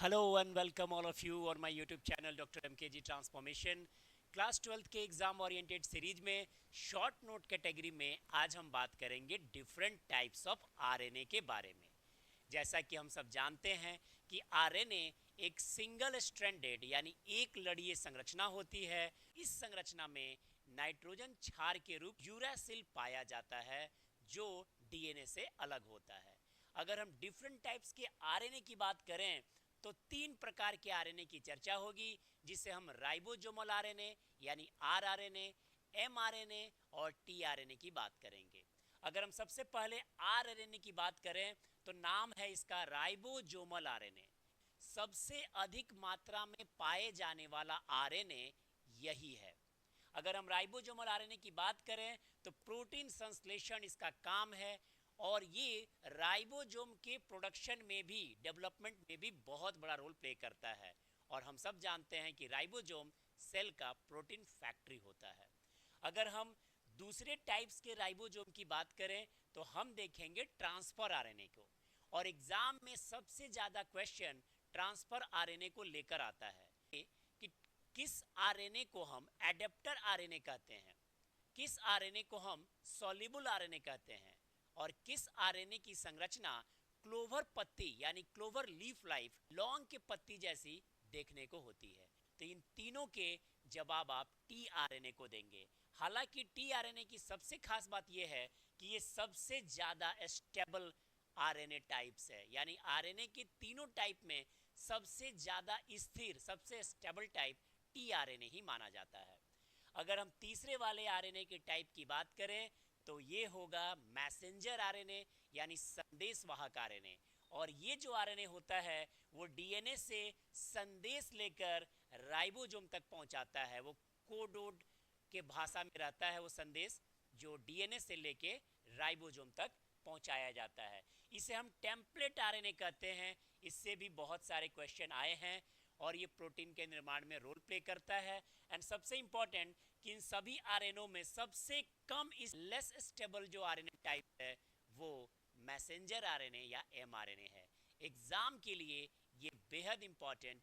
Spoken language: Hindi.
Hello and welcome all of you on my YouTube channel doctor MKG transformation. Class 12th के एग्ज़ाम ओरिएंटेड सीरीज में शॉर्ट नोट कैटेगरी में आज हम बात करेंगे डिफरेंट टाइप्स ऑफ आरएनए के बारे में। जैसा कि हम सब जानते हैं कि आरएनए एक सिंगल स्ट्रैंडेड यानी एक लड़ीय संरचना होती है। इस संरचना में नाइट्रोजन क्षार के रूप यूरासिल पाया जाता है जो डीएनए से अलग होता है। अगर हम डिफरेंट टाइप्स के आरएनए की बात करें तो तीन प्रकार के आरएनए की चर्चा होगी, जिसे हम राइबोसोमल आरएनए यानी आरआरएनए, एमआरएनए और टीआरएनए की बात करेंगे। अगर हम सबसे पहले आरआरएनए की बात करें तो नाम है इसका राइबोसोमल आरएनए। सबसे अधिक मात्रा में पाए जाने वाला आरएनए यही है। अगर हम राइबोसोमल आरएनए की बात करें तो प्रोटीन संश्लेषण इसका काम है और ये राइबोसोम के प्रोडक्शन में भी, डेवलपमेंट में भी बहुत बड़ा रोल प्ले करता है। और हम सब जानते हैं कि राइबोसोम सेल का प्रोटीन फैक्ट्री होता है। अगर हम दूसरे टाइप्स के राइबोसोम की बात करें तो हम देखेंगे ट्रांसफर आरएनए को। और एग्जाम में सबसे ज़्यादा क्वेश्चन ट्रांसफर आरएनए को लेकर आता है कि किस आरएनए को हम एडेप्टर आरएनए कहते हैं, किस आरएनए को हम सॉल्युबल आरएनए कहते हैं और किस आरएनए की संरचना क्लोवर पत्ती यानी क्लोवर लीफ लाइफ लौंग के पत्ती जैसी देखने को होती है। तो इन तीनों के जवाब आप टीआरएनए को देंगे। हालांकि टीआरएनए की सबसे खास बात यह है कि ये सबसे ज़्यादा स्टेबल आरएनए टाइप्स है, यानी आरएनए के तीनों टाइप में सबसे ज़्यादा स्थिर, सबसे स्टेबल टाइप टीआरएनए ही माना जाता है। अगर हम तीसरे वाले आरएनए के टाइप की बात करें तो ये होगा मैसेंजर आरएनए यानी संदेशवाहक आरएनए। और ये जो आरएनए होता है वो डीएनए से संदेश लेकर राइबोसोम तक पहुंचाता है। वो कोडोड के भाषा में रहता है वो संदेश, जो डीएनए से लेके राइबोसोम तक पहुंचाया जाता है। इसे हम टेम्पलेट आरएनए कहते हैं। इससे भी बहुत सारे क्वेश्चन आए हैं और ये प्रोटीन के निर्माण में रोल प्ले करता है। एंड सबसे इंपॉर्टेंट कि इन सभी आरएनओ में सबसे कम इस लेस स्टेबल जो आरएनए टाइप है वो मैसेंजर आरएनए या एमआरएनए है। एग्जाम के लिए ये बेहद इंपॉर्टेंट